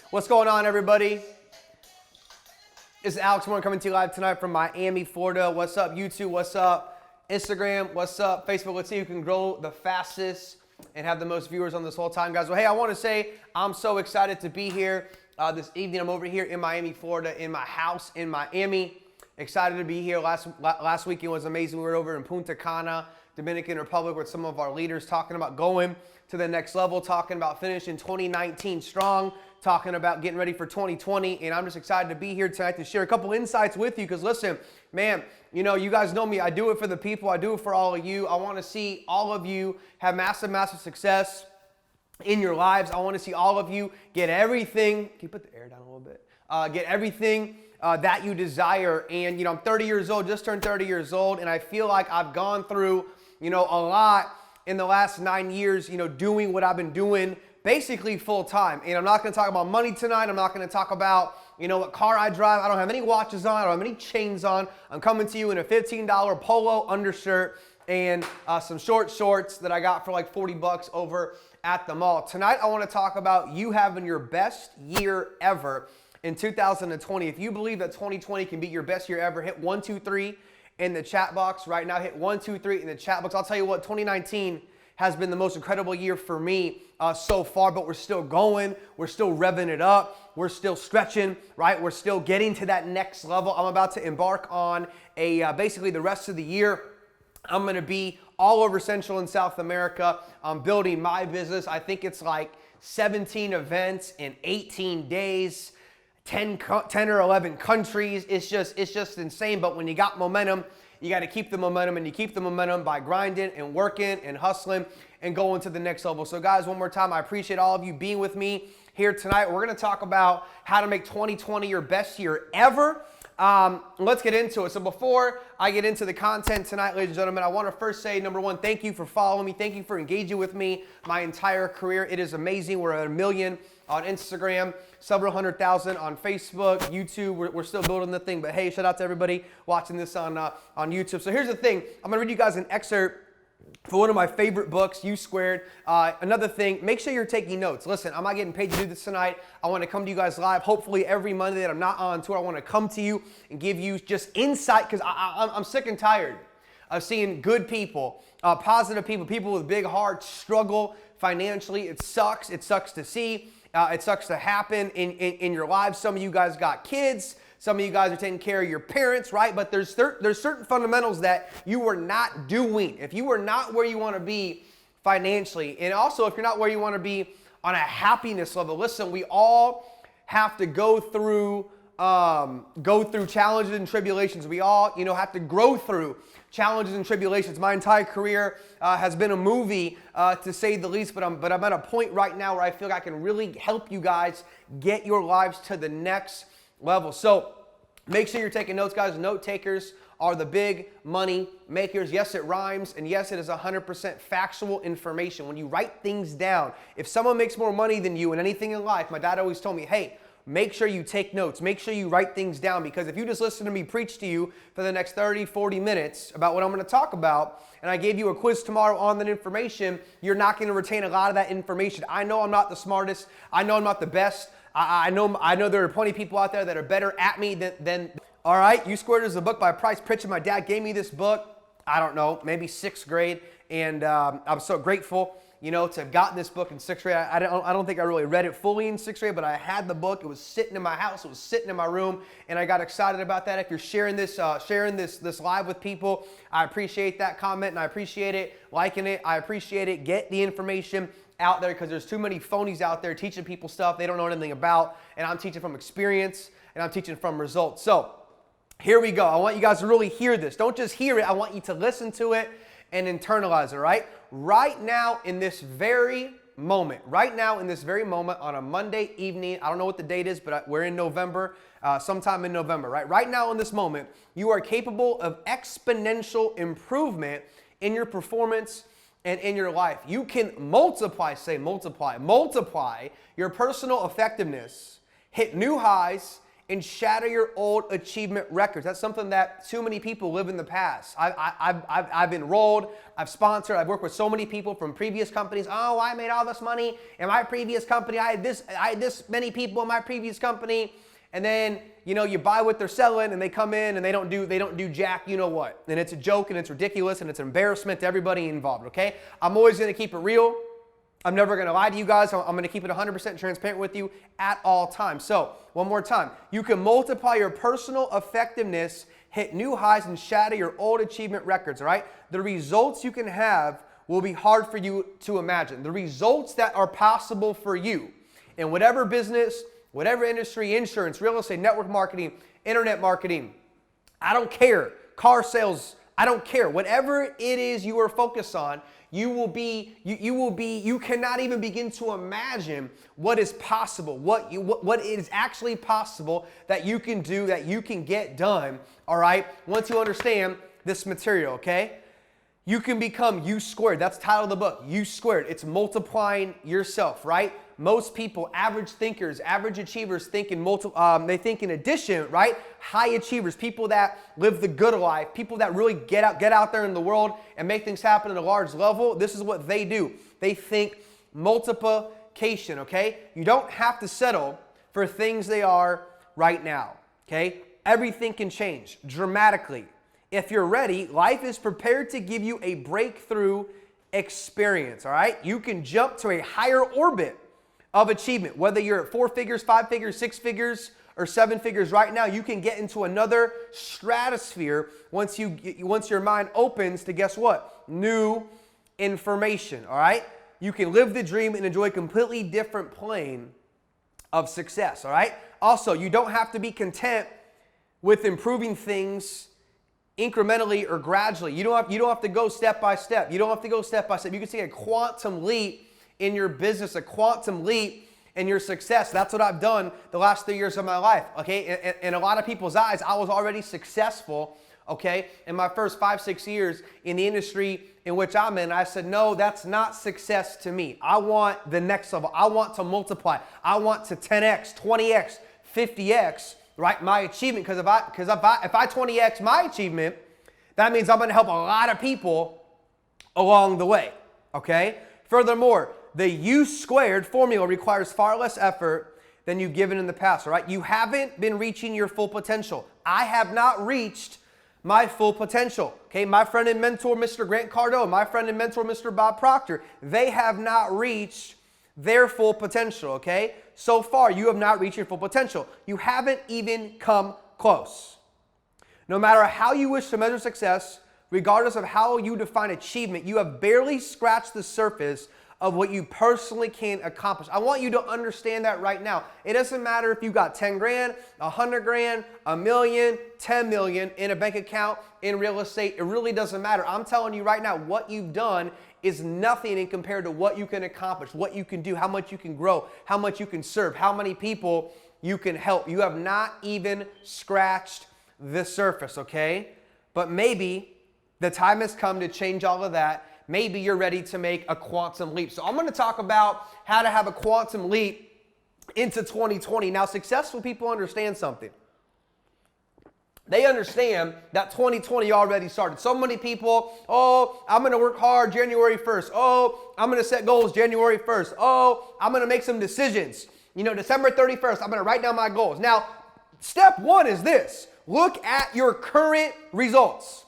What's going on, everybody? This is Alex Morton coming to you live tonight from Miami, Florida. What's up, YouTube? What's up, Instagram? What's up, Facebook? Let's see who can grow the fastest and have the most viewers on this whole time, guys. Well, hey, I want to say I'm so excited to be here this evening. I'm over here in Miami, Florida, in my house in Miami. Excited to be here. Last weekend was amazing. We were over in Punta Cana, Dominican Republic, with some of our leaders talking about going to the next level, talking about finishing 2019 strong, talking about getting ready for 2020, and I'm just excited to be here tonight to share a couple insights with you because, listen, man, you know, you guys know me. I do it for the people. I do it for all of you. I want to see all of you have massive, massive success in your lives. I want to see all of you get everything. Can you put the air down a little bit? Get everything that you desire. And, you know, I'm 30 years old, just turned 30 years old, and I feel like I've gone through, you know, a lot in the last 9 years, you know, doing what I've been doing basically full time. And I'm not going to talk about money tonight. I'm not going to talk about, you know, what car I drive. I don't have any watches on. I don't have any chains on. I'm coming to you in a $15 polo undershirt and some short shorts that I got for like 40 bucks over at the mall. Tonight, I want to talk about you having your best year ever in 2020. If you believe that 2020 can be your best year ever, hit 1, 2, 3 in the chat box right now. Hit 1, 2, 3 in the chat box. I'll tell you what, 2019 has been the most incredible year for me so far, but we're still going. We're still revving it up. We're still stretching, right? We're still getting to that next level. I'm about to embark on basically the rest of the year. I'm going to be all over Central and South America. I'm building my business. I think it's like 17 events in 18 days, 10 or 11 countries. It's just insane. But when you got momentum, you got to keep the momentum, and you keep the momentum by grinding and working and hustling and going to the next level. So, guys, one more time, I appreciate all of you being with me here tonight. We're going to talk about how to make 2020 your best year ever. Let's get into it. So before I get into the content tonight, ladies and gentlemen, I want to first say, number one, thank you for following me. Thank you for engaging with me my entire career. It is amazing. We're at 1 million on Instagram, several 100,000 on Facebook, YouTube. We're still building the thing, but hey, shout out to everybody watching this on YouTube. So here's the thing. I'm going to read you guys an excerpt for one of my favorite books, U Squared. Another thing, make sure you're taking notes. Listen, I'm not getting paid to do this tonight. I want to come to you guys live. Hopefully every Monday that I'm not on tour, I want to come to you and give you just insight, because I'm sick and tired of seeing good people, positive people, people with big hearts struggle financially. It sucks. It sucks to see. It sucks to happen in your lives. Some of you guys got kids. Some of you guys are taking care of your parents, right? But there's certain fundamentals that you are not doing. If you are not where you want to be financially, and also if you're not where you want to be on a happiness level, listen, we all have to go through challenges and tribulations. We all, you know, have to grow through challenges and tribulations. My entire career has been a movie, to say the least, but I'm at a point right now where I feel like I can really help you guys get your lives to the next level. So make sure you're taking notes, guys. Note takers are the big money makers. Yes, it rhymes, and yes, it is 100% factual information. When you write things down, if someone makes more money than you in anything in life, my dad always told me, hey, make sure you take notes. Make sure you write things down, because if you just listen to me preach to you for the next 30, 40 minutes about what I'm going to talk about, and I gave you a quiz tomorrow on that information, you're not going to retain a lot of that information. I know I'm not the smartest. I know I'm not the best. I know there are plenty of people out there that are better at me than all right, U Squared is a book by Price Pritchett. My dad gave me this book, I don't know, maybe 6th grade, and I'm so grateful, you know, to have gotten this book in 6th grade. I don't think I really read it fully in 6th grade, but I had the book. It was sitting in my house. It was sitting in my room, and I got excited about that. If you're sharing this live with people, I appreciate that comment, and I appreciate it. Liking it, I appreciate it. Get the information out there, because there's too many phonies out there teaching people stuff they don't know anything about, and I'm teaching from experience, and I'm teaching from results. So here we go. I want you guys to really hear this. Don't just hear it. I want you to listen to it and internalize it, right? Right now in this very moment, on a Monday evening, I don't know what the date is, but we're in November, sometime in November, right? Right now in this moment, you are capable of exponential improvement in your performance and in your life. You can multiply your personal effectiveness, hit new highs, and shatter your old achievement records. That's something that too many people live in the past. I've enrolled, I've sponsored, I've worked with so many people from previous companies. Oh, I made all this money in my previous company. I had this many people in my previous company. And then, you know, you buy what they're selling and they come in and they don't do jack, you know what. And it's a joke and it's ridiculous and it's an embarrassment to everybody involved, okay? I'm always going to keep it real. I'm never going to lie to you guys. I'm going to keep it 100% transparent with you at all times. So, one more time. You can multiply your personal effectiveness, hit new highs, and shatter your old achievement records, all right? The results you can have will be hard for you to imagine. The results that are possible for you in whatever business, whatever industry, insurance, real estate, network marketing, internet marketing, I don't care, car sales, I don't care. Whatever it is you are focused on, you cannot even begin to imagine what is possible, what is actually possible that you can do, that you can get done, all right? Once you understand this material, okay? You can become U squared. That's the title of the book, U squared. It's multiplying yourself, right? Most people, average thinkers, average achievers, think they think in addition, right? High achievers, people that live the good life, people that really get out there in the world and make things happen at a large level. This is what they do. They think multiplication, okay? You don't have to settle for things they are right now, okay? Everything can change dramatically. If you're ready, life is prepared to give you a breakthrough experience, all right? You can jump to a higher orbit of achievement. Whether you're at 4 figures, 5 figures, 6 figures, or 7 figures right now, you can get into another stratosphere once your mind opens to, guess what? New information, all right? You can live the dream and enjoy a completely different plane of success, all right? Also, you don't have to be content with improving things incrementally or gradually. You don't have to go step by step. You don't have to go step by step. You can take a quantum leap in your business, a quantum leap in your success. That's what I've done the last 3 years of my life, okay? In a lot of people's eyes, I was already successful, okay, in my first 5-6 years in the industry in which I'm in. I said, no, that's not success to me. I want the next level. I want to multiply. I want to 10x, 20x, 50x, right, my achievement. Because if I 20x my achievement, that means I'm going to help a lot of people along the way, okay? Furthermore, the U squared formula requires far less effort than you've given in the past, all right? You haven't been reaching your full potential. I have not reached my full potential, okay? My friend and mentor, Mr. Grant Cardone, my friend and mentor, Mr. Bob Proctor, they have not reached their full potential, okay? So far, you have not reached your full potential. You haven't even come close. No matter how you wish to measure success, regardless of how you define achievement, you have barely scratched the surface of what you personally can accomplish. I want you to understand that right now. It doesn't matter if you got 10 grand, 100 grand, a million, 10 million in a bank account, in real estate. It really doesn't matter. I'm telling you right now, what you've done is nothing in compared to what you can accomplish, what you can do, how much you can grow, how much you can serve, how many people you can help. You have not even scratched the surface, okay? But maybe the time has come to change all of that. Maybe you're ready to make a quantum leap. So I'm going to talk about how to have a quantum leap into 2020. Now, successful people understand something. They understand that 2020 already started. So many people, oh, I'm going to work hard January 1st. Oh, I'm going to set goals January 1st. Oh, I'm going to make some decisions. You know, December 31st, I'm going to write down my goals. Now, step one is this. Look at your current results.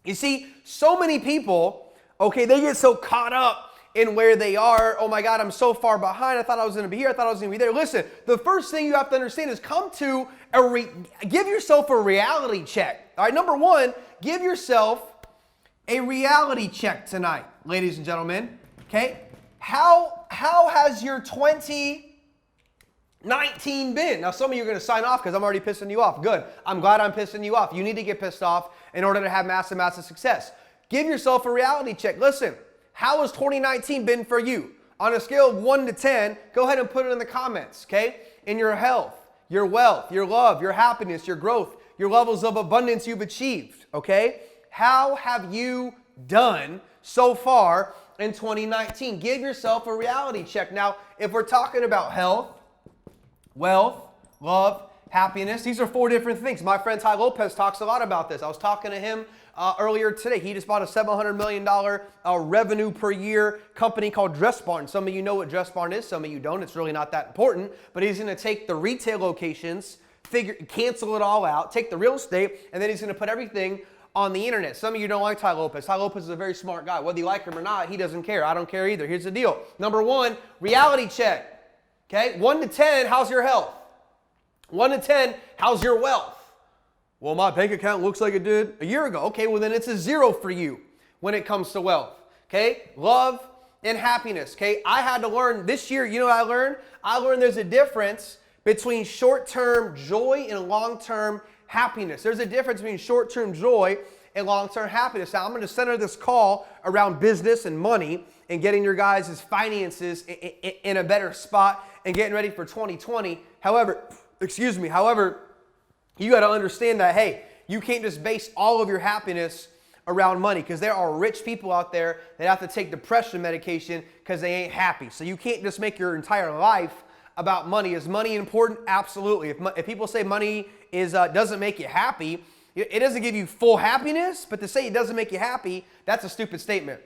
You see, so many people, okay, they get so caught up in where they are. Oh my God, I'm so far behind. I thought I was going to be here. I thought I was going to be there. Listen, the first thing you have to understand is give yourself a reality check. All right, number one, give yourself a reality check tonight, ladies and gentlemen. Okay, how has your 2019 been? Now, some of you are going to sign off because I'm already pissing you off. Good. I'm glad I'm pissing you off. You need to get pissed off in order to have massive, massive success. Give yourself a reality check. Listen, how has 2019 been for you? On a scale of 1 to 10, go ahead and put it in the comments, okay? In your health, your wealth, your love, your happiness, your growth, your levels of abundance you've achieved, okay? How have you done so far in 2019? Give yourself a reality check. Now, if we're talking about health, wealth, love, happiness. These are 4 different things. My friend Ty Lopez talks a lot about this. I was talking to him earlier today. He just bought a $700 million revenue per year company called Dress Barn. Some of you know what Dress Barn is. Some of you don't. It's really not that important. But he's going to take the retail locations, cancel it all out, take the real estate, and then he's going to put everything on the internet. Some of you don't like Ty Lopez. Ty Lopez is a very smart guy. Whether you like him or not, he doesn't care. I don't care either. Here's the deal. Number 1, reality check. Okay? 1 to 10, how's your health? 1 to 10, how's your wealth? Well, my bank account looks like it did a year ago. Okay, well then it's a 0 for you when it comes to wealth. Okay? Love and happiness. Okay? I had to learn this year, you know what I learned? I learned there's a difference between short-term joy and long-term happiness. There's a difference between short-term joy and long-term happiness. Now, I'm going to center this call around business and money and getting your guys' finances in a better spot and getting ready for 2020. However, you got to understand that, hey, you can't just base all of your happiness around money, because there are rich people out there that have to take depression medication because they ain't happy. So you can't just make your entire life about money. Is money important? Absolutely. If people say money doesn't make you happy, it doesn't give you full happiness, but to say it doesn't make you happy, that's a stupid statement.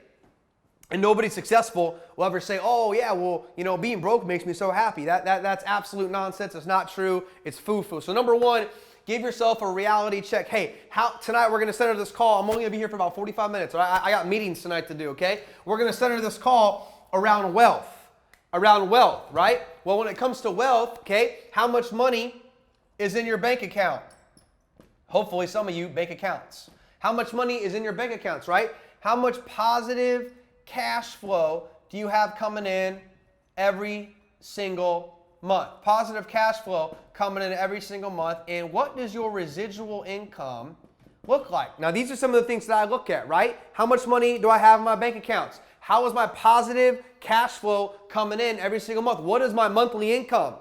And nobody successful will ever say, oh yeah, well, being broke makes me so happy. That's absolute nonsense. It's not true. It's foo-foo. So number 1, give yourself a reality check. Hey, tonight we're going to center this call. I'm only going to be here for about 45 minutes. I got meetings tonight to do, okay? We're going to center this call around wealth. Right? Well, when it comes to wealth, okay, how much money is in your bank account? Hopefully some of you bank accounts. How much money is in your bank accounts, right? How much positive cash flow do you have coming in every single month? Positive cash flow coming in every single month. And what does your residual income look like? Now, these are some of the things that I look at, right? How much money do I have in my bank accounts? How is my positive cash flow coming in every single month? What is my monthly income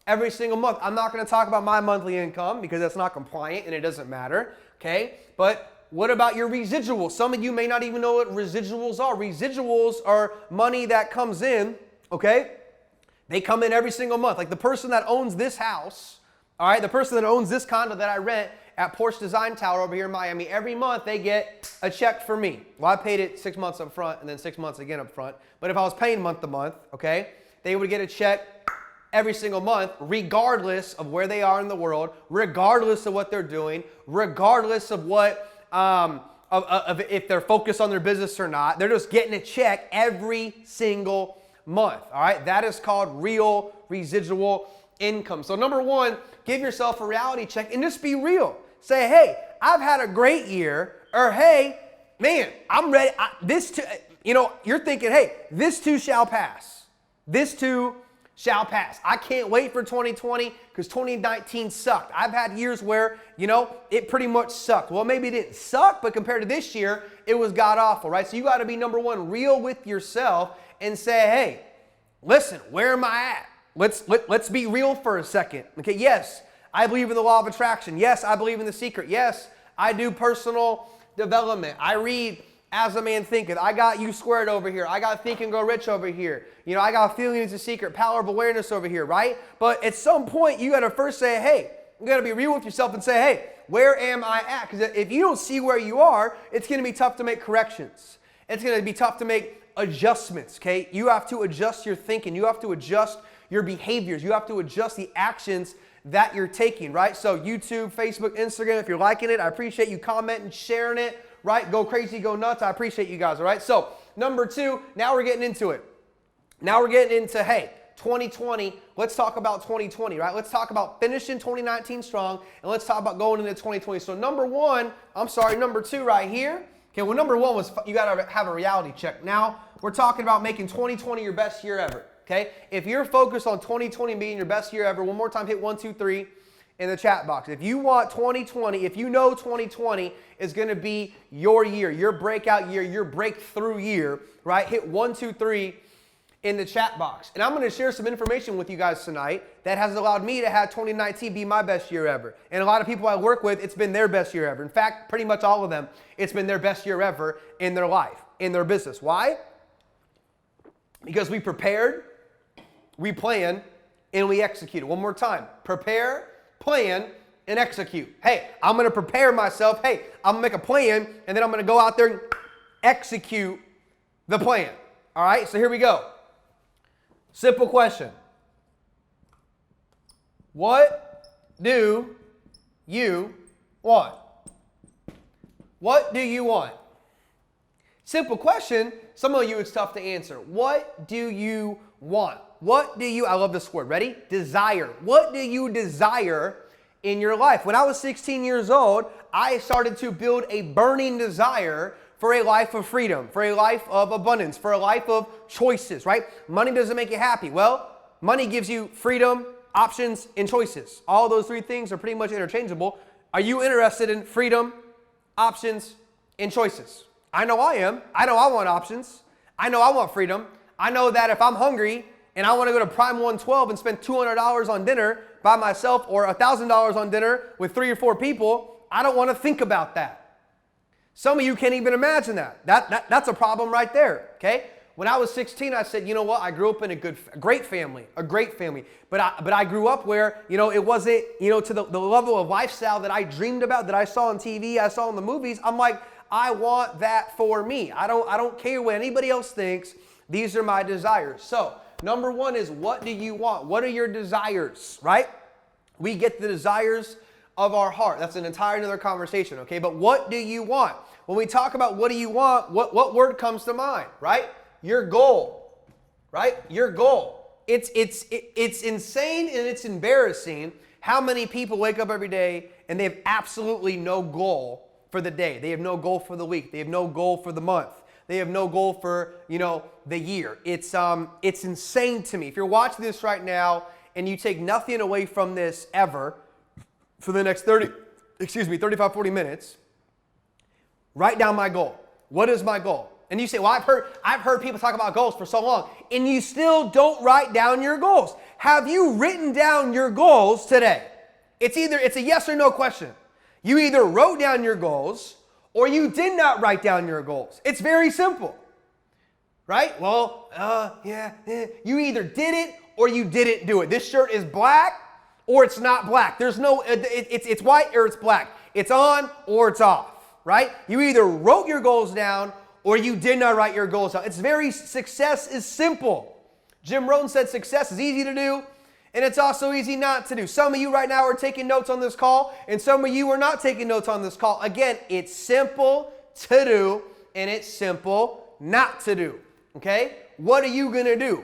every single month? I'm not going to talk about my monthly income because that's not compliant and it doesn't matter, okay? But what about your residuals? Some of you may not even know what residuals are. Residuals are money that comes in, okay? They come in every single month. Like the person that owns this house, all right, the person that owns this condo that I rent at Porsche Design Tower over here in Miami, every month they get a check for me. Well, I paid it 6 months up front and then 6 months again up front. But if I was paying month to month, okay, they would get a check every single month, regardless of where they are in the world, regardless of what they're doing, regardless of what, if they're focused on their business or not. They're just getting a check every single month, all right? That is called real residual income. So number 1, give yourself a reality check and just be real. Say, hey, I've had a great year, or hey, man, I'm ready. You're thinking, hey, this too shall pass. This too shall pass. I can't wait for 2020 because 2019 sucked. I've had years where, it pretty much sucked. Well, maybe it didn't suck, but compared to this year, it was god-awful, right? So you got to be, number 1, real with yourself and say, hey, listen, where am I at? Let's be real for a second. Okay, yes, I believe in the law of attraction. Yes, I believe in The Secret. Yes, I do personal development. I read As a Man Thinketh. I got You Squared over here. I got Think and Grow Rich over here. I got Feeling is the Secret, Power of Awareness over here, right? But at some point, you got to first say, hey, you got to be real with yourself and say, hey, where am I at? Because if you don't see where you are, it's going to be tough to make corrections. It's going to be tough to make adjustments, okay? You have to adjust your thinking. You have to adjust your behaviors. You have to adjust the actions that you're taking, right? So YouTube, Facebook, Instagram, if you're liking it, I appreciate you commenting, sharing it, right? Go crazy, go nuts. I appreciate you guys, all right? So number 2, now we're getting into it. Now we're getting into, hey, 2020. Let's talk about 2020, right? Let's talk about finishing 2019 strong, and let's talk about going into 2020. So number 2 right here. Okay, well, number 1 was you got to have a reality check. Now we're talking about making 2020 your best year ever. Okay, if you're focused on 2020 being your best year ever, one more time, hit 1, 2, 3 in the chat box. If you want 2020, if you know 2020 is going to be your year, your breakout year, your breakthrough year, right? Hit 1, 2, 3 in the chat box. And I'm going to share some information with you guys tonight that has allowed me to have 2019 be my best year ever. And a lot of people I work with, it's been their best year ever. In fact, pretty much all of them, it's been their best year ever in their life, in their business. Why? Because we prepared, we planned, and we executed. One more time. Prepare, plan, and execute. Hey, I'm going to prepare myself. Hey, I'm going to make a plan, and then I'm going to go out there and execute the plan. All right, so here we go. Simple question. What do you want? What do you want? Simple question. Some of you it's tough to answer. What do you want? What do you, I love this word, ready? Desire. What do you desire in your life? When I was 16 years old, I started to build a burning desire for a life of freedom, for a life of abundance, for a life of choices, right? Money doesn't make you happy. Well, money gives you freedom, options, and choices. All those three things are pretty much interchangeable. Are you interested in freedom, options, and choices? I know I am. I know I want options. I know I want freedom. I know that if I'm hungry and I want to go to Prime 112 and spend $200 on dinner by myself or $1,000 on dinner with 3 or 4 people, I don't want to think about that. Some of you can't even imagine that. That's a problem right there, okay? When I was 16, I said, you know what? I grew up in a great family. But I grew up where, it wasn't, to the level of lifestyle that I dreamed about, that I saw on TV, I saw in the movies. I'm like, I want that for me. I don't care what anybody else thinks. These are my desires. So, number one is, what do you want? What are your desires, right? We get the desires of our heart. That's an entire another conversation, okay? But what do you want? When we talk about what do you want, what word comes to mind, right? Your goal, right? Your goal. It's insane and it's embarrassing how many people wake up every day and they have absolutely no goal for the day. They have no goal for the week. They have no goal for the month. They have no goal for, the year. It's insane to me. If you're watching this right now and you take nothing away from this ever for the next 35, 40 minutes, write down my goal. What is my goal? And you say, well, I've heard people talk about goals for so long, and you still don't write down your goals. Have you written down your goals today? It's a yes or no question. You either wrote down your goals or you did not write down your goals. It's very simple, right? Well, you either did it or you didn't do it. This shirt is black or it's not black. There's no, it's white or it's black. It's on or it's off, right? You either wrote your goals down or you did not write your goals down. Success is simple. Jim Morton said success is easy to do, and it's also easy not to do. Some of you right now are taking notes on this call, and some of you are not taking notes on this call. Again, it's simple to do, and it's simple not to do, okay? What are you going to do,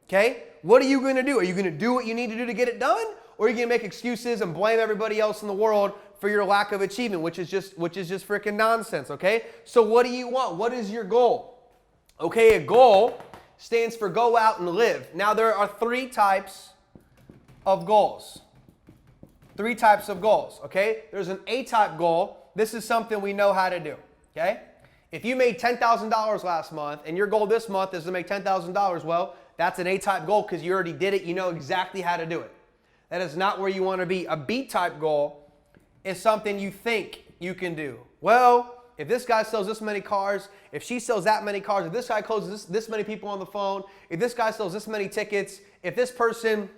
okay? What are you going to do? Are you going to do what you need to do to get it done, or are you going to make excuses and blame everybody else in the world for your lack of achievement, which is just freaking nonsense, okay? So what do you want? What is your goal? Okay, a goal stands for go out and live. Now, there are 3 types of goals. 3 types of goals, okay? There's an A-type goal. This is something we know how to do, okay? If you made $10,000 last month and your goal this month is to make $10,000, well, that's an A-type goal because you already did it. You know exactly how to do it. That is not where you want to be. A B-type goal is something you think you can do. Well, if this guy sells this many cars, if she sells that many cars, if this guy closes this many people on the phone, if this guy sells this many tickets, if this person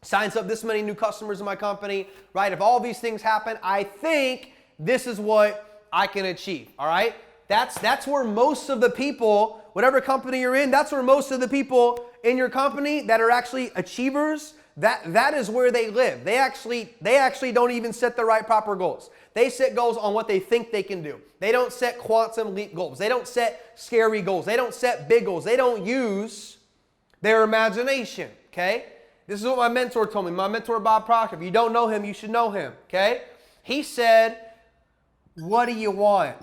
signs up this many new customers in my company, right? If all these things happen, I think this is what I can achieve, all right? That's where most of the people, whatever company you're in, that's where most of the people in your company that are actually achievers, that is where they live. They actually don't even set the right proper goals. They set goals on what they think they can do. They don't set quantum leap goals. They don't set scary goals. They don't set big goals. They don't use their imagination, okay? This is what my mentor told me. My mentor, Bob Proctor. If you don't know him, you should know him, okay? He said, what do you want?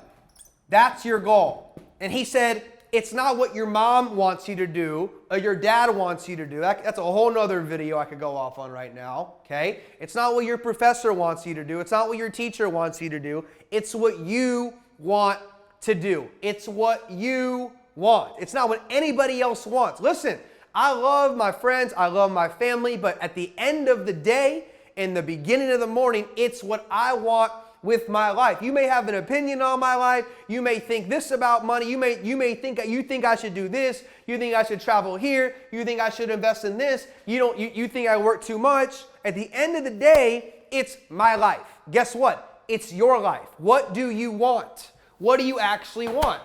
That's your goal. And he said, it's not what your mom wants you to do or your dad wants you to do. That's a whole nother video I could go off on right now, okay? It's not what your professor wants you to do. It's not what your teacher wants you to do. It's what you want to do. It's what you want. It's not what anybody else wants. Listen, I love my friends. I love my family. But at the end of the day, in the beginning of the morning, it's what I want with my life. You may have an opinion on my life. You may think this about money. You may think I should do this. You think I should travel here. You think I should invest in this. You think I work too much. At the end of the day, it's my life. Guess what? It's your life. What do you want? What do you actually want?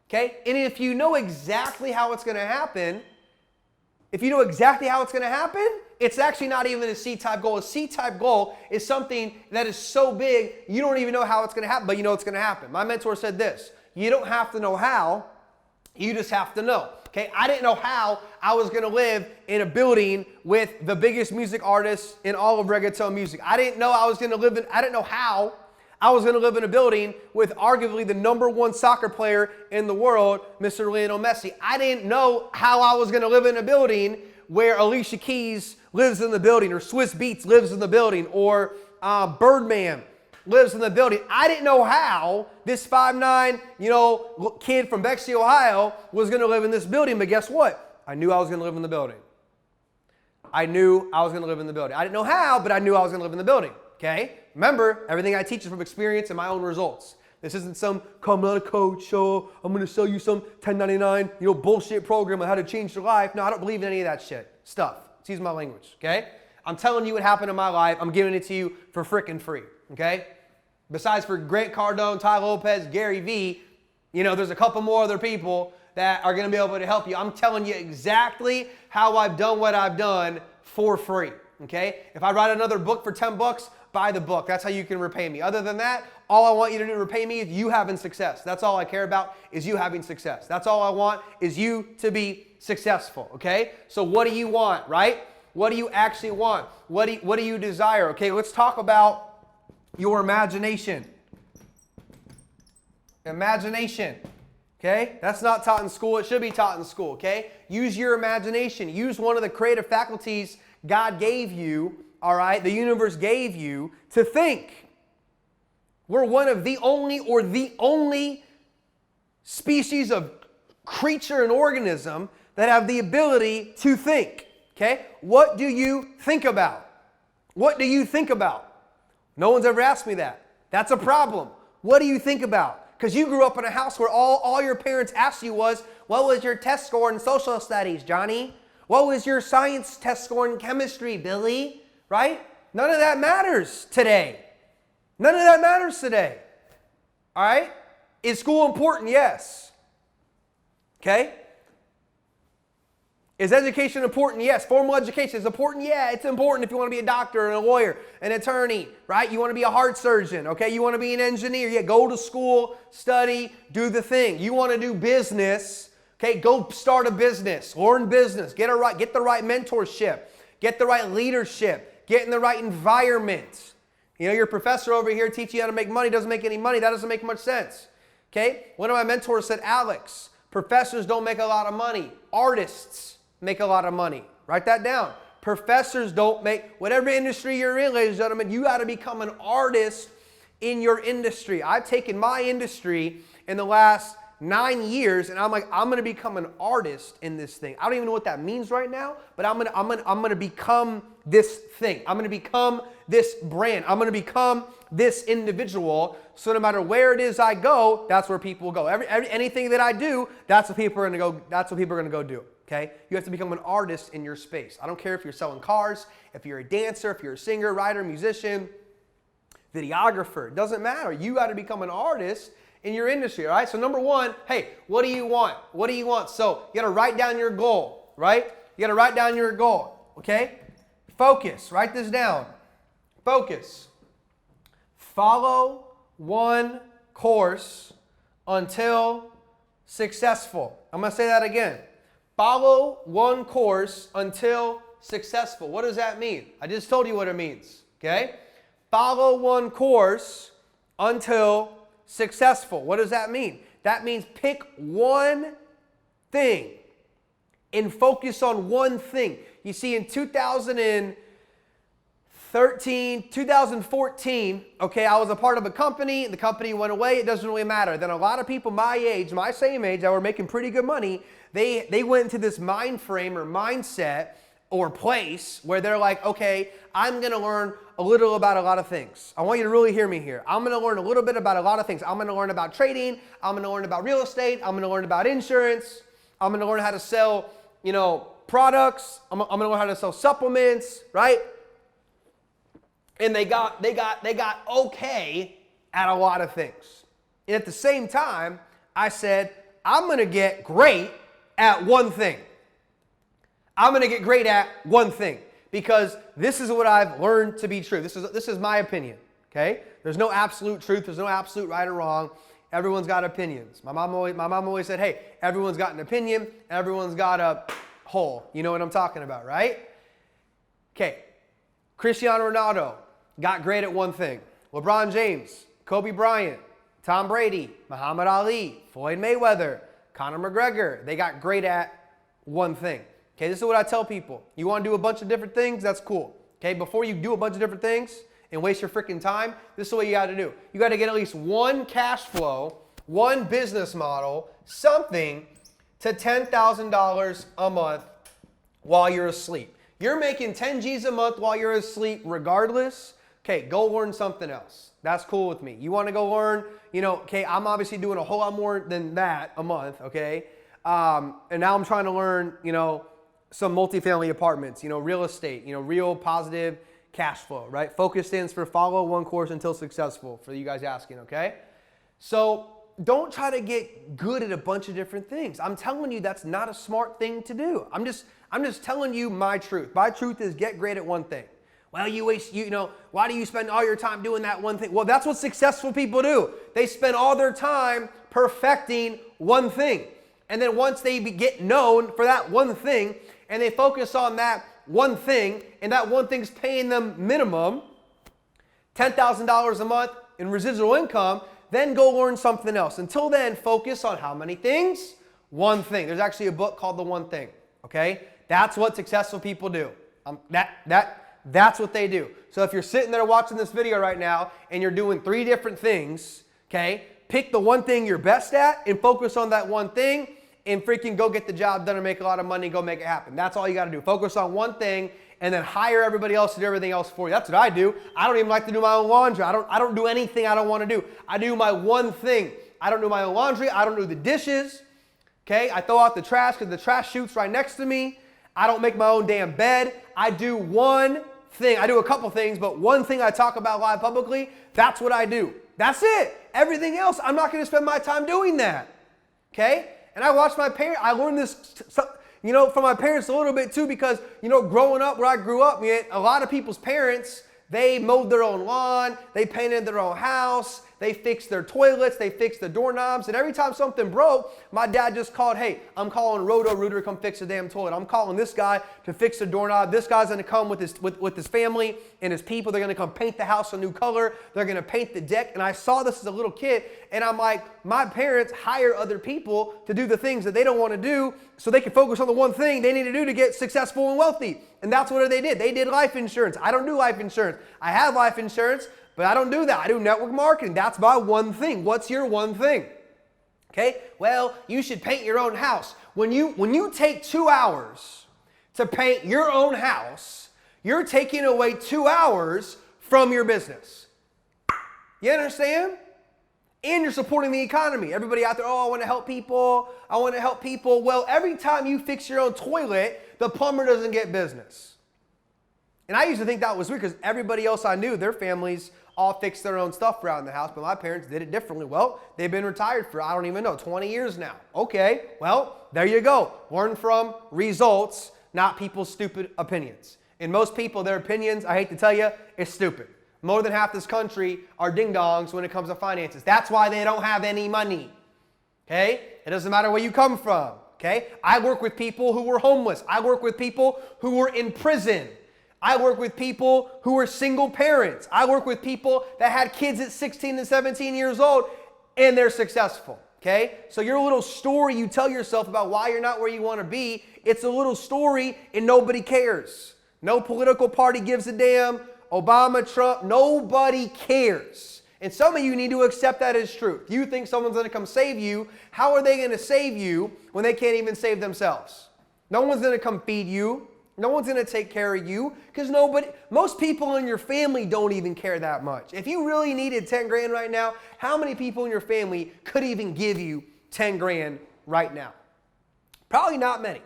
Okay? And if you know exactly how it's going to happen, it's actually not even a C-type goal. A C-type goal is something that is so big, you don't even know how it's going to happen, but you know it's going to happen. My mentor said this: you don't have to know how, you just have to know. Okay, I didn't know how I was going to live in a building with the biggest music artists in all of reggaeton music. I didn't know how I was going to live in a building with arguably the #1 soccer player in the world, Mr. Lionel Messi. I didn't know how I was going to live in a building where Alicia Keys lives in the building, or Swiss Beats lives in the building, or Birdman lives in the building. I didn't know how this 5'9", kid from Bexley, Ohio was going to live in this building, but guess what? I knew I was going to live in the building. I didn't know how, but I knew I was going to live in the building, okay? Remember, everything I teach is from experience and my own results. This isn't some come on a coach, I'm going to sell you some 1099, bullshit program on how to change your life. No, I don't believe in any of that shit stuff. Excuse my language, okay? I'm telling you what happened in my life. I'm giving it to you for frickin' free, okay? Besides for Grant Cardone, Ty Lopez, Gary Vee, there's a couple more other people that are going to be able to help you. I'm telling you exactly how I've done what I've done for free, okay? If I write another book for $10, buy the book. That's how you can repay me. Other than that, all I want you to do to repay me is you having success. That's all I care about, is you having success. That's all I want, is you to be successful, okay? So what do you want, right? What do you actually want? What do you desire? Okay, let's talk about your imagination. Imagination. Okay? That's not taught in school. It should be taught in school, okay? Use your imagination. Use one of the creative faculties God gave you, all right, the universe gave you to think. We're one of the only species of creature and organism that have the ability to think, okay? What do you think about? What do you think about? No one's ever asked me that. That's a problem. What do you think about? Because you grew up in a house where all your parents asked you was, what was your test score in social studies, Johnny? What was your science test score in chemistry, Billy? Right? None of that matters today. All right? Is school important? Yes. Okay? Is education important? Yes. Formal education is important? Yeah, it's important if you want to be a doctor and a lawyer, an attorney, right? You want to be a heart surgeon, okay? You want to be an engineer. Yeah, go to school, study, do the thing. You want to do business, okay? Go start a business, learn business, get the right mentorship, get the right leadership, get in the right environment. Your professor over here teaching you how to make money doesn't make any money. That doesn't make much sense, okay? One of my mentors said, Alex, professors don't make a lot of money. Artists make a lot of money. Write that down. Professors don't make, whatever industry you're in, ladies and gentlemen, you got to become an artist in your industry. I've taken my industry in the last 9 years and I'm going to become an artist in this thing. I don't even know what that means right now, but I'm going to become this thing. I'm going to become this brand. I'm going to become this individual. So no matter where it is I go, that's where people will go. Anything that I do, that's what people are going to go. That's what people are going to go do. Okay? You have to become an artist in your space. I don't care if you're selling cars, if you're a dancer, if you're a singer, writer, musician, videographer. It doesn't matter. You got to become an artist in your industry, all right? So number one, hey, what do you want? What do you want? So you got to write down your goal, right? You got to write down your goal, okay? Focus. Write this down. Focus. Follow one course until successful. I'm going to say that again. Follow one course until successful. What does that mean? I just told you what it means, okay? Follow one course until successful. What does that mean? That means pick one thing and focus on one thing. You see, in 2014, okay, I was a part of a company. The company went away. It doesn't really matter. Then a lot of people my age, my same age, that were making pretty good money, they went into this mind frame or mindset or place where they're like, okay, I'm going to learn a little about a lot of things. I want you to really hear me here. I'm going to learn a little bit about a lot of things. I'm going to learn about trading. I'm going to learn about real estate. I'm going to learn about insurance. I'm going to learn how to sell, products. I'm going to learn how to sell supplements, right? And they got okay at a lot of things. And at the same time, I said, I'm going to get great at one thing. I'm going to get great at one thing because this is what I've learned to be true. This is my opinion, okay? There's no absolute truth. There's no absolute right or wrong. Everyone's got opinions. My mom always said, hey, everyone's got an opinion. Everyone's got a hole. You know what I'm talking about, right? Okay. Cristiano Ronaldo got great at one thing. LeBron James, Kobe Bryant, Tom Brady, Muhammad Ali, Floyd Mayweather, Conor McGregor, they got great at one thing. Okay, this is what I tell people. You want to do a bunch of different things? That's cool. Okay, before you do a bunch of different things and waste your freaking time, this is what you got to do. You got to get at least one cash flow, one business model, something to $10,000 a month while you're asleep. You're making 10 G's a month while you're asleep regardless. Okay, go learn something else. That's cool with me. You want to go learn, okay, I'm obviously doing a whole lot more than that a month, okay? And now I'm trying to learn, some multifamily apartments, real estate, real positive cash flow, right? Focus stands for follow one course until successful for you guys asking, okay? So don't try to get good at a bunch of different things. I'm telling you that's not a smart thing to do. I'm just telling you my truth. My truth is get great at one thing. Well, why do you spend all your time doing that one thing? Well, that's what successful people do. They spend all their time perfecting one thing. And then once they get known for that one thing, and they focus on that one thing, and that one thing's paying them minimum $10,000 a month in residual income, then go learn something else. Until then, focus on how many things? One thing. There's actually a book called The One Thing, okay? That's what successful people do. That's what they do. So if you're sitting there watching this video right now, and you're doing 3 different things, okay, pick the one thing you're best at, and focus on that one thing, and freaking go get the job done and make a lot of money and go make it happen. That's all you got to do. Focus on one thing and then hire everybody else to do everything else for you. That's what I do. I don't even like to do my own laundry. I don't do anything I don't want to do. I do my one thing. I don't do my own laundry. I don't do the dishes. Okay? I throw out the trash because the trash chute's right next to me. I don't make my own damn bed. I do one thing. I do a couple things, but one thing I talk about live publicly, that's what I do. That's it. Everything else, I'm not going to spend my time doing that. Okay? And I watched my parents, I learned this, from my parents a little bit too because, growing up where I grew up, a lot of people's parents, they mowed their own lawn, they painted their own house, they fixed their toilets, they fixed the doorknobs, and every time something broke, my dad just called, hey, I'm calling Roto-Rooter to come fix the damn toilet. I'm calling this guy to fix the doorknob. This guy's going to come with his family and his people. They're going to come paint the house a new color. They're going to paint the deck. And I saw this as a little kid, and I'm like, my parents hire other people to do the things that they don't want to do so they can focus on the one thing they need to do to get successful and wealthy. And that's what they did. They did life insurance. I don't do life insurance. I have life insurance, but I don't do that. I do network marketing. That's my one thing. What's your one thing? Okay? Well, you should paint your own house. When you take 2 hours to paint your own house, you're taking away 2 hours from your business. You understand? And you're supporting the economy. Everybody out there, I want to help people. I want to help people. Well, every time you fix your own toilet, the plumber doesn't get business. And I used to think that was weird because everybody else I knew, their families all fixed their own stuff around the house, but my parents did it differently. Well, they've been retired for, 20 years now. Okay, well, there you go. Learn from results, not people's stupid opinions. And most people, their opinions, I hate to tell you, is stupid. More than half this country are ding-dongs when it comes to finances. That's why they don't have any money. Okay? It doesn't matter where you come from. Okay? I work with people who were homeless. I work with people who were in prison. I work with people who are single parents. I work with people that had kids at 16 and 17 years old, and they're successful, okay? So your little story you tell yourself about why you're not where you want to be, it's a little story and nobody cares. No political party gives a damn. Obama, Trump, nobody cares. And some of you need to accept that as truth. You think someone's going to come save you. How are they going to save you when they can't even save themselves? No one's going to come feed you. No one's going to take care of you because most people in your family don't even care that much. If you really needed 10 grand right now, how many people in your family could even give you 10 grand right now? Probably not many.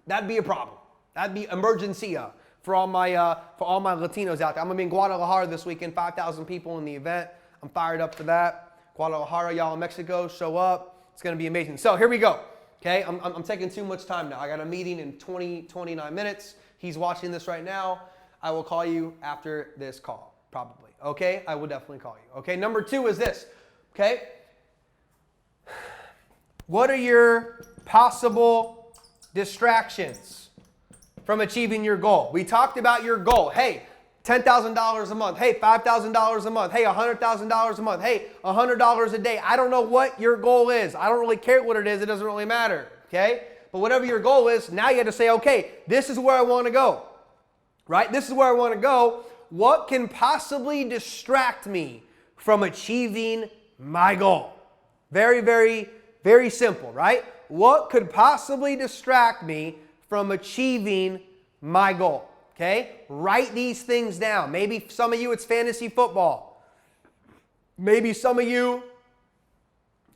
That'd be a problem. That'd be emergency for all my Latinos out there. I'm going to be in Guadalajara this weekend, 5,000 people in the event. I'm fired up for that. Guadalajara, y'all in Mexico, show up. It's going to be amazing. So here we go. Okay, I'm taking too much time now. I got a meeting in 29 minutes. He's watching this right now. I will call you after this call, probably. Okay, I will definitely call you. Okay, number 2 is this. Okay, what are your possible distractions from achieving your goal? We talked about your goal. Hey, $10,000 a month. Hey, $5,000 a month. Hey, $100,000 a month. Hey, $100 a day. I don't know what your goal is. I don't really care what it is. It doesn't really matter. Okay? But whatever your goal is, now you have to say, okay, this is where I want to go. Right? This is where I want to go. What can possibly distract me from achieving my goal? Very, very, very simple, right? What could possibly distract me from achieving my goal? Okay, write these things down. Maybe some of you it's fantasy football. Maybe some of you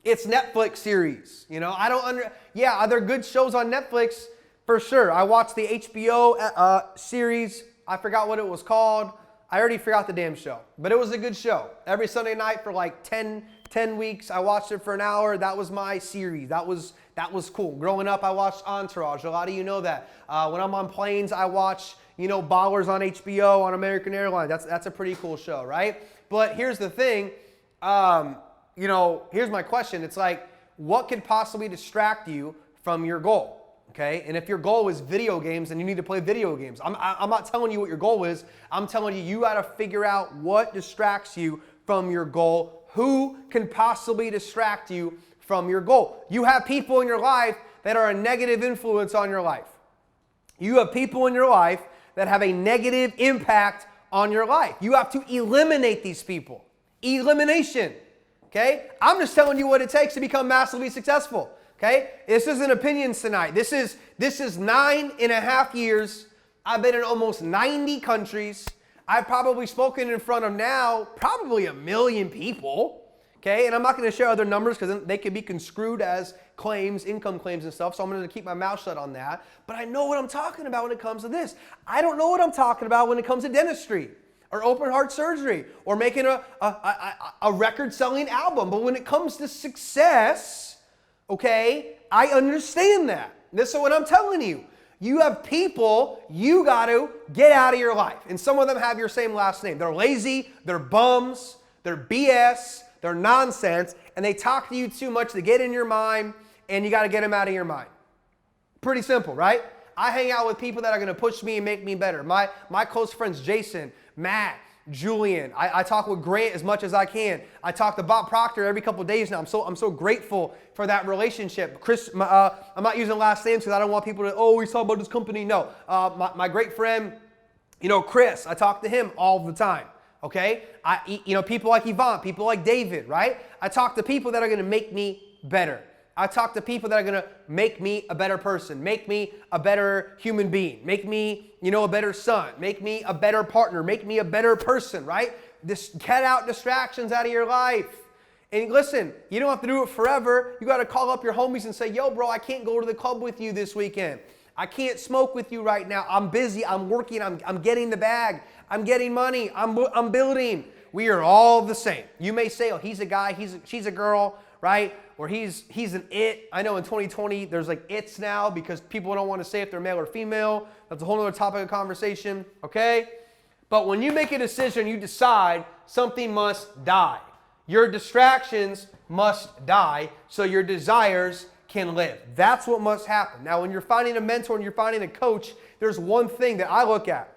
it's Netflix series. You know, are there good shows on Netflix? For sure. I watched the HBO series. I forgot what it was called. I already forgot the damn show. But it was a good show. Every Sunday night for like 10 weeks, I watched it for an hour. That was my series. That was cool. Growing up, I watched Entourage. A lot of you know that. When I'm on planes, I watch Ballers on HBO, on American Airlines. That's a pretty cool show, right? But here's the thing, here's my question. It's like, what could possibly distract you from your goal? Okay, and if your goal is video games, then you need to play video games. I'm not telling you what your goal is. I'm telling you got to figure out what distracts you from your goal. Who can possibly distract you from your goal? You have people in your life that are a negative influence on your life. You have people in your life that have a negative impact on your life. You have to eliminate these people. Elimination. Okay? I'm just telling you what it takes to become massively successful. Okay? This isn't opinions tonight. This is 9.5 years. I've been in almost 90 countries. I've probably spoken in front of now probably 1 million people. Okay? And I'm not going to share other numbers because they could be construed as claims, income claims and stuff. So I'm going to keep my mouth shut on that. But I know what I'm talking about when it comes to this. I don't know what I'm talking about when it comes to dentistry or open heart surgery or making a record-selling album. But when it comes to success, okay, I understand that. This is what I'm telling you. You have people you got to get out of your life. And some of them have your same last name. They're lazy, they're bums, they're BS, they're nonsense, and they talk to you too much to get in your mind, and you got to get them out of your mind. Pretty simple, right? I hang out with people that are going to push me and make me better. My close friends, Jason, Matt, Julian. I talk with Grant as much as I can. I talk to Bob Proctor every couple of days now. I'm so grateful for that relationship. Chris, I'm not using last names because I don't want people to, he's talking about his company. No, my great friend, Chris, I talk to him all the time. Okay? People like Yvonne, people like David, right? I talk to people that are going to make me better. I talk to people that are going to make me a better person, make me a better human being, make me, a better son, make me a better partner, make me a better person, right? Get out distractions out of your life. And listen, you don't have to do it forever. You got to call up your homies and say, yo, bro, I can't go to the club with you this weekend. I can't smoke with you right now. I'm busy. I'm working. I'm getting the bag. I'm getting money. I'm building. We are all the same. You may say, oh, he's a guy. She's a girl, right? Or he's an it. I know in 2020, there's like its now because people don't want to say if they're male or female. That's a whole other topic of conversation, okay? But when you make a decision, you decide something must die. Your distractions must die so your desires can live. That's what must happen. Now, when you're finding a mentor and you're finding a coach, there's one thing that I look at.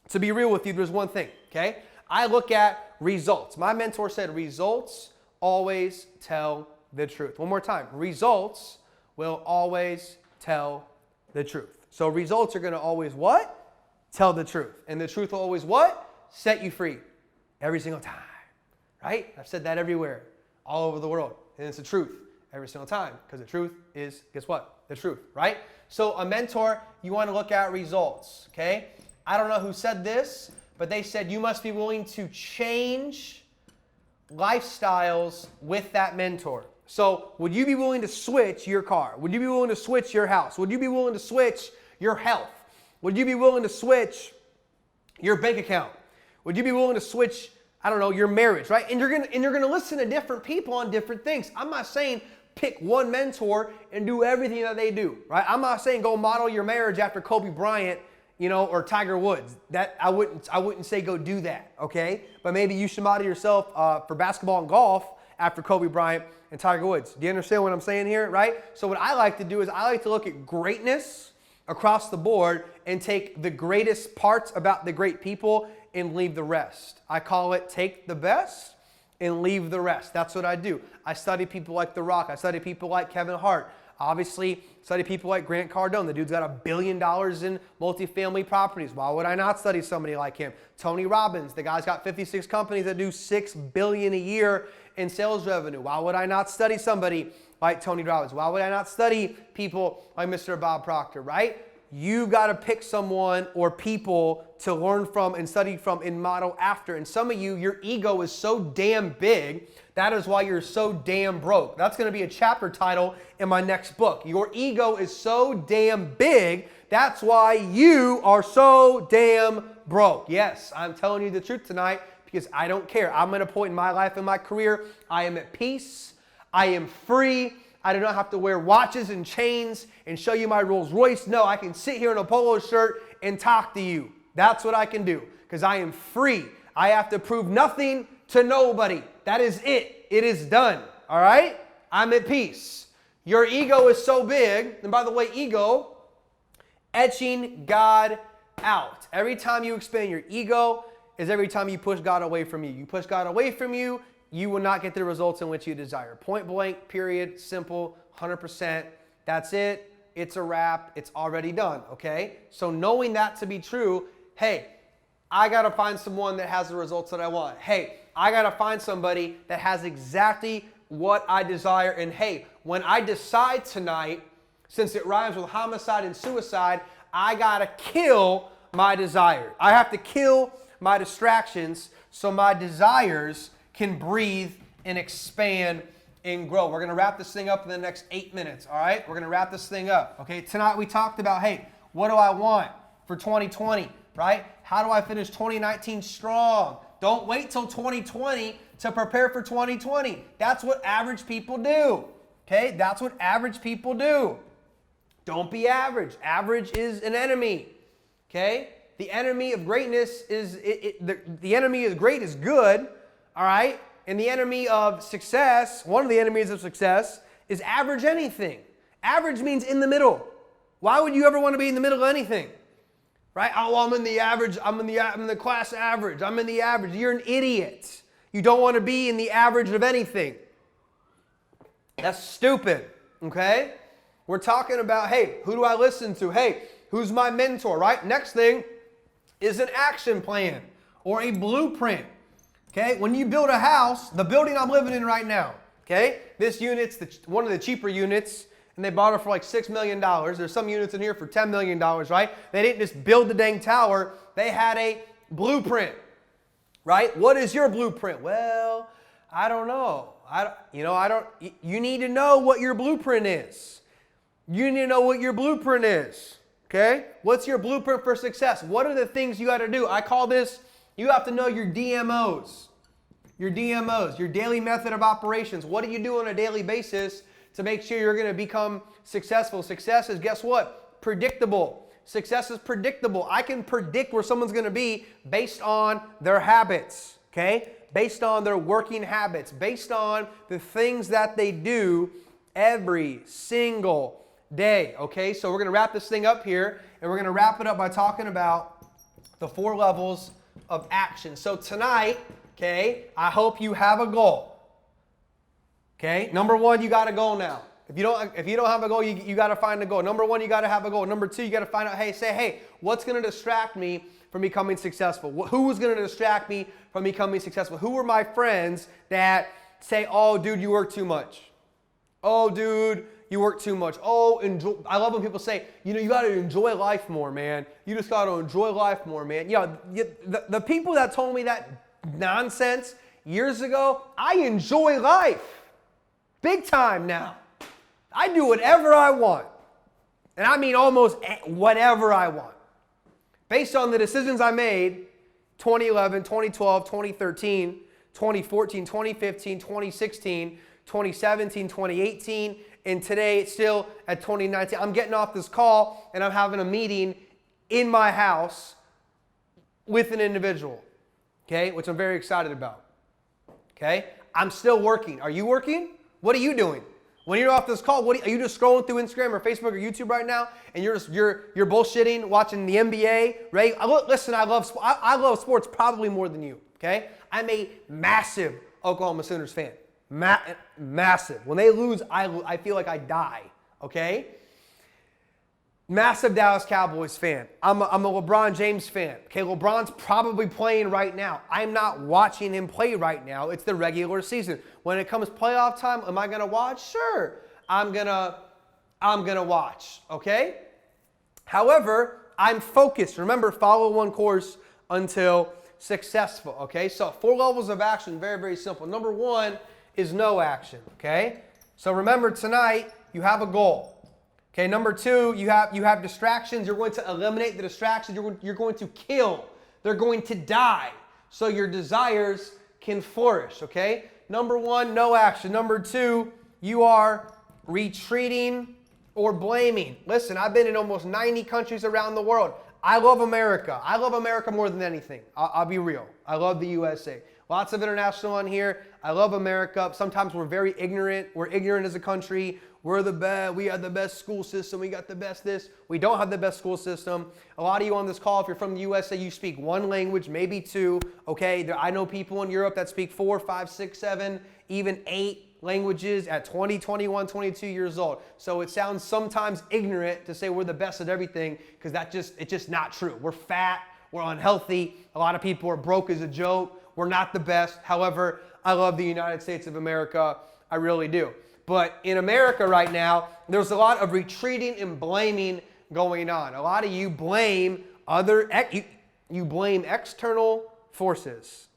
To be real with you, there's one thing, okay? I look at results. My mentor said results always tell the truth. One more time. Results will always tell the truth. So results are going to always what? Tell the truth. And the truth will always what? Set you free. Every single time. Right? I've said that everywhere. All over the world. And it's the truth. Every single time. Because the truth is, guess what? The truth. Right? So a mentor, you want to look at results, okay? I don't know who said this, but they said you must be willing to change lifestyles with that mentor. So would you be willing to switch your car? Would you be willing to switch your house? Would you be willing to switch your health? Would you be willing to switch your bank account? Would you be willing to switch, I don't know, your marriage, right? And you're gonna listen to different people on different things. I'm not saying pick one mentor and do everything that they do, right? I'm not saying go model your marriage after Kobe Bryant, or Tiger Woods. That I wouldn't say go do that, okay? But maybe you should model yourself for basketball and golf after Kobe Bryant and Tiger Woods. Do you understand what I'm saying here, right? So what I like to do is I like to look at greatness across the board and take the greatest parts about the great people and leave the rest. I call it take the best and leave the rest. That's what I do. I study people like The Rock. I study people like Kevin Hart. Obviously, study people like Grant Cardone. The dude's got $1 billion in multifamily properties. Why would I not study somebody like him? Tony Robbins. The guy's got 56 companies that do $6 billion a year in sales revenue. Why would I not study somebody like Tony Robbins? Why would I not study people like Mr. Bob Proctor, right? You got to pick someone or people to learn from and study from and model after. And some of you, your ego is so damn big, that is why you're so damn broke. That's going to be a chapter title in my next book. Your ego is so damn big, that's why you are so damn broke. Yes, I'm telling you the truth tonight because I don't care. I'm at a point in my life and my career, I am at peace. I am free. I do not have to wear watches and chains and show you my Rolls Royce. No, I can sit here in a polo shirt and talk to you. That's what I can do because I am free. I have to prove nothing to nobody. That is it. It is done. All right? I'm at peace. Your ego is so big. And by the way, ego, etching God out. Every time you expand your ego is every time you push God away from you. You push God away from you, you will not get the results in which you desire. Point blank, period, simple, 100%. That's it. It's a wrap. It's already done, okay? So knowing that to be true, hey, I got to find someone that has the results that I want. Hey, I got to find somebody that has exactly what I desire. And hey, when I decide tonight, since it rhymes with homicide and suicide, I got to kill my desire. I have to kill my distractions so my desires can breathe and expand and grow. We're going to wrap this thing up in the next 8 minutes, all right? We're going to wrap this thing up, okay? Tonight we talked about, hey, what do I want for 2020, right? How do I finish 2019 strong? Don't wait till 2020 to prepare for 2020. That's what average people do, okay? That's what average people do. Don't be average. Average is an enemy, okay? The enemy of greatness is, the enemy of great is good, all right? And the enemy of success, one of the enemies of success, is average anything. Average means in the middle. Why would you ever want to be in the middle of anything? Right? Oh, I'm in the average. I'm in the class average. I'm in the average. You're an idiot. You don't want to be in the average of anything. That's stupid. Okay? We're talking about, hey, who do I listen to? Hey, who's my mentor, right? Next thing is an action plan or a blueprint. Okay, when you build a house, the building I'm living in right now, okay, this unit's one of the cheaper units, and they bought it for like $6 million. There's some units in here for $10 million, right? They didn't just build the dang tower. They had a blueprint, right? What is your blueprint? Well, I don't know. You need to know what your blueprint is. You need to know what your blueprint is, okay? What's your blueprint for success? What are the things you got to do? I call this, you have to know your DMOs. Your DMOs, your daily method of operations. What do you do on a daily basis to make sure you're going to become successful? Success is, guess what? Predictable. Success is predictable. I can predict where someone's going to be based on their habits, okay? Based on their working habits, based on the things that they do every single day, okay? So we're going to wrap this thing up here, and we're going to wrap it up by talking about the 4 levels of action. So tonight, okay, I hope you have a goal. Okay, number 1, you got a goal now. If you don't have a goal, you got to find a goal. Number 1, you got to have a goal. Number 2, you got to find out, hey, what's going to distract me from becoming successful? Who is going to distract me from becoming successful? Who are my friends that say, oh, dude, you work too much? Oh, dude, you work too much. Oh, enjoy. I love when people say, you know, you got to enjoy life more, man. You just got to enjoy life more, man. You know, the people that told me that nonsense years ago, I enjoy life big time now. I do whatever I want. And I mean almost whatever I want. Based on the decisions I made 2011, 2012, 2013, 2014, 2015, 2016, 2017, 2018, and today it's still at 2019. I'm getting off this call and I'm having a meeting in my house with an individual, okay, which I'm very excited about, okay? I'm still working. Are you working? What are you doing? When you're off this call, are you just scrolling through Instagram or Facebook or YouTube right now, and you're bullshitting, watching the NBA, right? Listen, I love sports probably more than you. Okay, I'm a massive Oklahoma Sooners fan, massive. When they lose, I feel like I die. Okay, massive Dallas Cowboys fan. I'm a LeBron James fan. Okay, LeBron's probably playing right now. I'm not watching him play right now. It's the regular season. When it comes playoff time, am I gonna watch? Sure, I'm gonna watch. Okay. However, I'm focused. Remember, follow one course until successful. Okay. So 4 levels of action. Very, very simple. Number 1 is no action. Okay. So remember, tonight you have a goal. Okay, number 2, you have distractions. You're going to eliminate the distractions. You're going to kill. They're going to die. So your desires can flourish, okay? Number 1, no action. Number 2, you are retreating or blaming. Listen, I've been in almost 90 countries around the world. I love America. I love America more than anything. I'll be real. I love the USA. Lots of international on here. I love America. Sometimes we're very ignorant. We're ignorant as a country. We're the best. We have the best school system. We got the best this. We don't have the best school system. A lot of you on this call, if you're from the USA, you speak 1 language, maybe 2. Okay, I know people in Europe that speak 4, 5, 6, 7, even 8 languages at 20, 21, 22 years old. So it sounds sometimes ignorant to say we're the best at everything, because it's just not true. We're fat. We're unhealthy. A lot of people are broke as a joke. We're not the best. However, I love the United States of America. I really do. But in America right now, there's a lot of retreating and blaming going on. A lot of you blame you blame external forces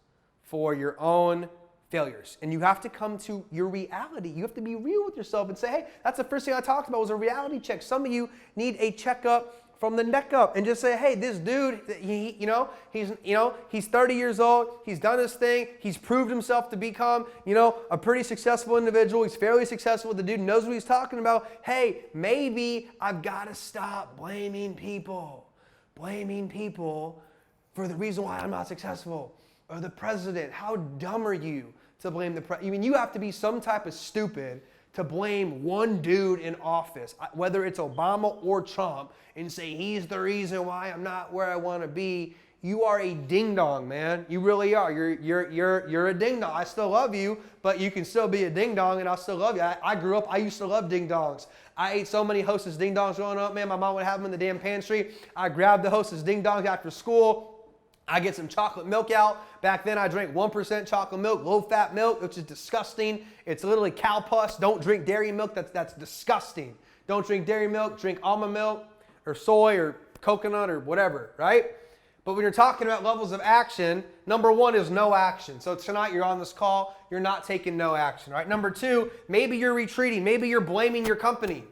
for your own failures. And you have to come to your reality. You have to be real with yourself and say, hey, that's the first thing I talked about was a reality check. Some of you need a checkup from the neck up, and just say, hey, this dude, he's 30 years old. He's done his thing. He's proved himself to become, a pretty successful individual. He's fairly successful. The dude knows what he's talking about. Hey, maybe I've got to stop blaming people for the reason why I'm not successful, or the president. How dumb are you to blame the president? I mean, you have to be some type of stupid to blame one dude in office, whether it's Obama or Trump, and say he's the reason why I'm not where I want to be. You are a ding-dong, man. You really are. You're a ding-dong. I still love you, but you can still be a ding-dong, and I'll still love you. I grew up, I used to love ding-dongs. I ate so many Hostess ding-dongs growing up, man. My mom would have them in the damn pantry. I grabbed the Hostess ding-dongs after school. I get some chocolate milk out. Back then, I drank 1% chocolate milk, low-fat milk, which is disgusting. It's literally cow pus. Don't drink dairy milk. That's disgusting. Don't drink dairy milk. Drink almond milk or soy or coconut or whatever, right? But when you're talking about levels of action, number 1 is no action. So tonight, you're on this call. You're not taking no action, right? Number 2, maybe you're retreating. Maybe you're blaming your company.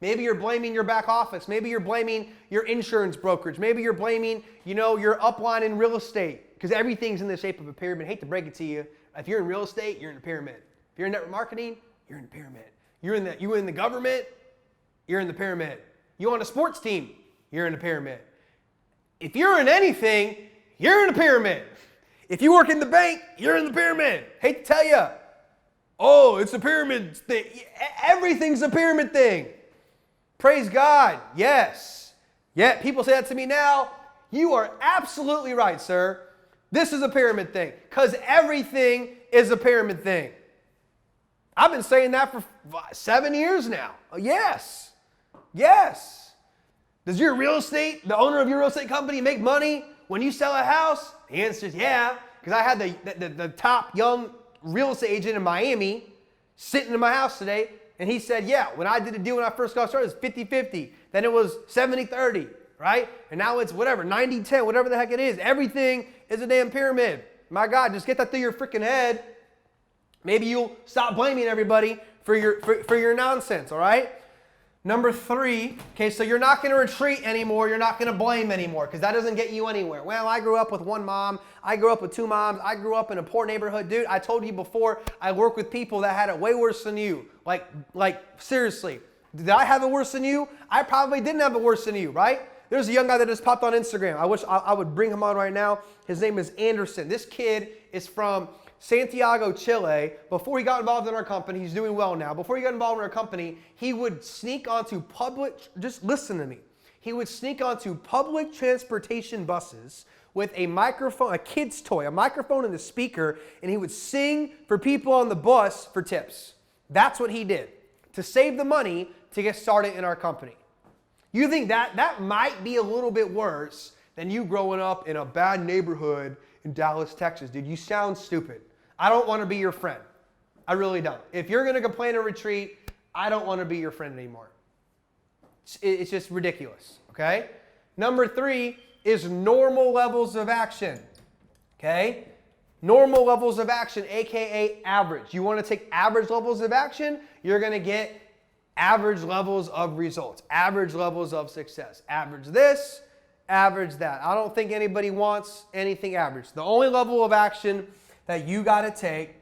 Maybe you're blaming your back office. Maybe you're blaming your insurance brokerage. Maybe you're blaming, your upline in real estate, because everything's in the shape of a pyramid. I hate to break it to you. If you're in real estate, you're in a pyramid. If you're in network marketing, you're in a pyramid. You're in the government, you're in the pyramid. You on a sports team, you're in a pyramid. If you're in anything, you're in a pyramid. If you work in the bank, you're in the pyramid. Hate to tell you. Oh, it's a pyramid thing. Everything's a pyramid thing. Praise God. Yes. Yeah, people say that to me now. You are absolutely right, sir. This is a pyramid thing, because everything is a pyramid thing. I've been saying that for 7 years now. Yes. Yes. Does your real estate, the owner of your real estate company, make money when you sell a house? The answer is yeah, because I had the top young real estate agent in Miami sitting in my house today, And he said, yeah, when I did a deal when I first got started, it was 50-50. Then it was 70-30, right? And now it's whatever, 90-10, whatever the heck it is. Everything is a damn pyramid. My God, just get that through your freaking head. Maybe you'll stop blaming everybody for your nonsense, all right? Number 3, okay, so you're not going to retreat anymore. You're not going to blame anymore because that doesn't get you anywhere. Well, I grew up with one mom. I grew up with 2 moms. I grew up in a poor neighborhood. Dude, I told you before, I work with people that had it way worse than you. Like seriously. Did I have it worse than you? I probably didn't have it worse than you, right? There's a young guy that just popped on Instagram. I wish I would bring him on right now. His name is Anderson. This kid is from Santiago, Chile. Before he got involved in our company, he's doing well now. Before he got involved in our company, he would sneak onto just listen to me. He would sneak onto public transportation buses with a microphone, a kid's toy, a microphone and a speaker, and he would sing for people on the bus for tips. That's what he did to save the money to get started in our company. You think that might be a little bit worse than you growing up in a bad neighborhood in Dallas, Texas. Dude, you sound stupid. I don't want to be your friend. I really don't. If you're going to complain and retreat, I don't want to be your friend anymore. It's just ridiculous, okay? Number 3 is normal levels of action, okay? Normal levels of action, aka average. You want to take average levels of action, you're going to get average levels of results, average levels of success. Average this, average that. I don't think anybody wants anything average. The only level of action that you got to take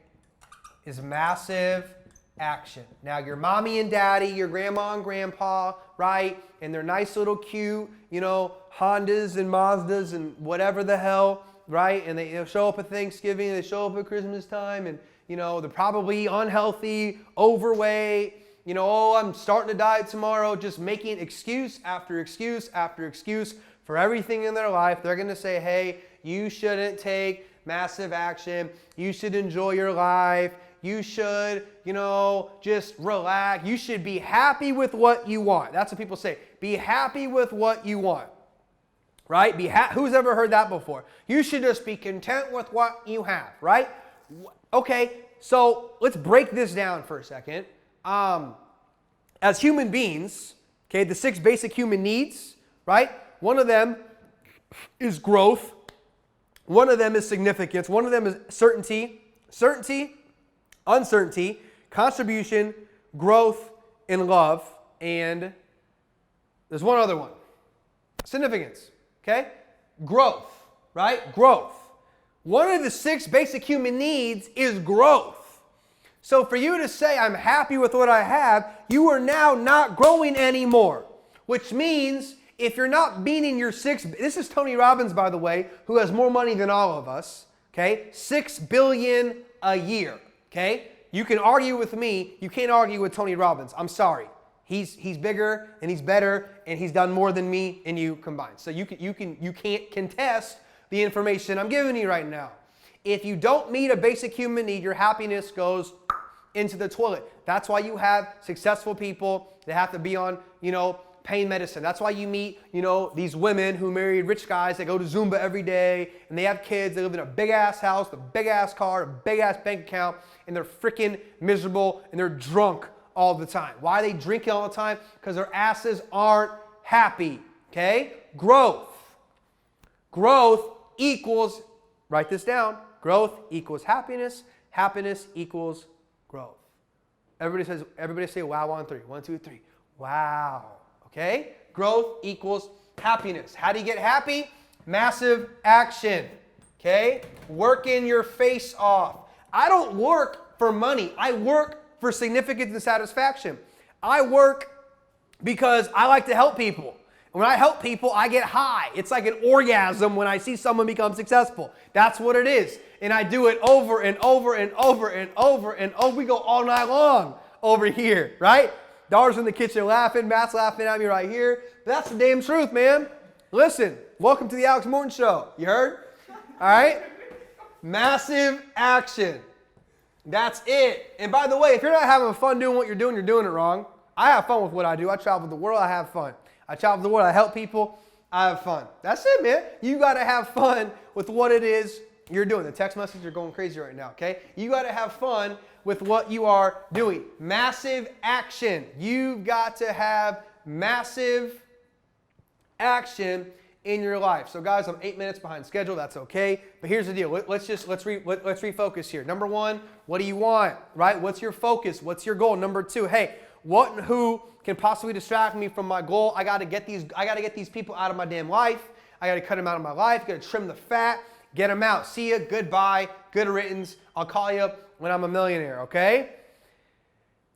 is massive action. Now, your mommy and daddy, your grandma and grandpa, right? And their nice little cute, Hondas and Mazdas and whatever the hell, right? And they show up at Thanksgiving, they show up at Christmas time, and, they're probably unhealthy, overweight, oh, I'm starting to diet tomorrow, just making excuse after excuse after excuse for everything in their life. They're going to say, hey, you shouldn't take massive action. You should enjoy your life. You should, just relax. You should be happy with what you want. That's what people say. Be happy with what you want, right? Who's ever heard that before? You should just be content with what you have, right? Okay, so let's break this down for a second. As human beings, okay, the 6 basic human needs, right? One of them is growth. One of them is significance. One of them is certainty, uncertainty, contribution, growth, and love. And there's one other one. Significance, okay? Growth, right? Growth. One of the 6 basic human needs is growth. So for you to say, I'm happy with what I have, you are now not growing anymore. Which means if you're not meeting your 6, this is Tony Robbins, by the way, who has more money than all of us, okay? $6 billion a year, okay? You can argue with me. You can't argue with Tony Robbins. I'm sorry. He's bigger and he's better and he's done more than me and you combined. So you can't contest the information I'm giving you right now. If you don't meet a basic human need, your happiness goes into the toilet. That's why you have successful people that have to be on, pain medicine. That's why you meet, these women who married rich guys that go to Zumba every day and they have kids. They live in a big ass house, a big ass car, a big ass bank account, and they're freaking miserable and they're drunk all the time. Why are they drinking all the time? Because their asses aren't happy. Okay? Growth. Growth equals, write this down, growth equals happiness. Happiness equals growth. Everybody say wow on 3. 1, 2, 3. Wow. Okay? Growth equals happiness. How do you get happy? Massive action. Okay? Working your face off. I don't work for money. I work for significance and satisfaction. I work because I like to help people. When I help people, I get high. It's like an orgasm when I see someone become successful. That's what it is. And I do it over and over and over and over and over. We go all night long over here, right? Daughter's in the kitchen laughing. Matt's laughing at me right here. But that's the damn truth, man. Listen, welcome to the Alex Morton Show. You heard? All right? Massive action. That's it. And by the way, if you're not having fun doing what you're doing it wrong. I have fun with what I do. I travel the world. I have fun. I travel the world. I help people. I have fun. That's it, man. You got to have fun with what it is you're doing. The text messages are going crazy right now, okay? You got to have fun with what you are doing. Massive action. You've got to have massive action in your life. So guys, I'm 8 minutes behind schedule. That's okay. But here's the deal. Let's refocus here. Number one, what do you want, right? What's your focus? What's your goal? Number two, hey, what and who can possibly distract me from my goal? I got to get these people out of my damn life. I got to cut them out of my life. Got to trim the fat. Get them out. See ya. Goodbye. Good riddance. I'll call you when I'm a millionaire, okay?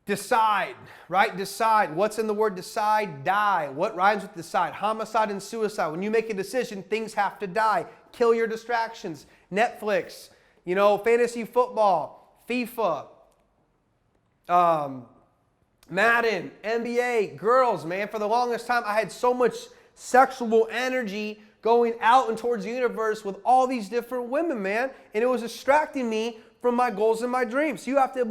Decide, right? Decide. What's in the word decide? Die. What rhymes with decide? Homicide and suicide. When you make a decision, things have to die. Kill your distractions. Netflix, fantasy football, FIFA, Madden, NBA, girls, man. For the longest time, I had so much sexual energy going out and towards the universe with all these different women, man. And it was distracting me from my goals and my dreams. You have to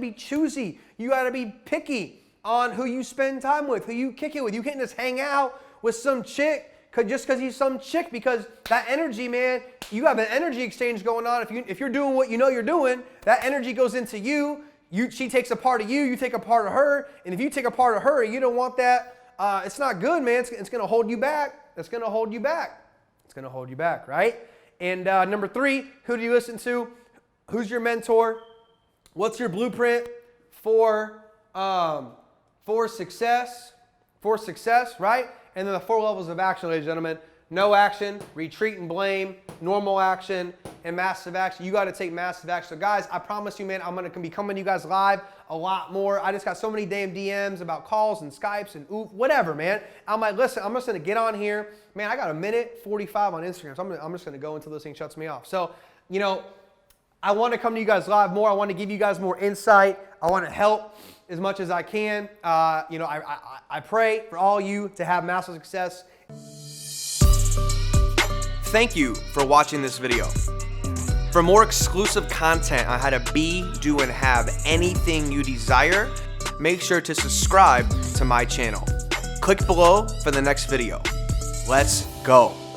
be choosy. You got to be picky on who you spend time with, who you kick it with. You can't just hang out with some chick just because he's some chick, because that energy, man, you have an energy exchange going on. If you're doing what you know you're doing, that energy goes into you. She takes a part of you, you take a part of her. And if you take a part of her, you don't want that. It's not good, man. It's going to hold you back. It's going to hold you back. It's going to hold you back, right? And number three, who do you listen to? Who's your mentor? What's your blueprint for success? For success, right? And then the 4 levels of action, ladies and gentlemen. No action, retreat and blame, normal action, and massive action. You got to take massive action. So guys, I promise you, man, I'm going to be coming to you guys live a lot more. I just got so many damn DMs about calls and Skypes and whatever, man. I'm like, listen, I'm just going to get on here. Man, I got 1:45 on Instagram, so I'm just going to go until this thing shuts me off. So, I want to come to you guys live more. I want to give you guys more insight. I want to help as much as I can. I pray for all you to have massive success. Thank you for watching this video. For more exclusive content on how to be, do, and have anything you desire, make sure to subscribe to my channel. Click below for the next video. Let's go.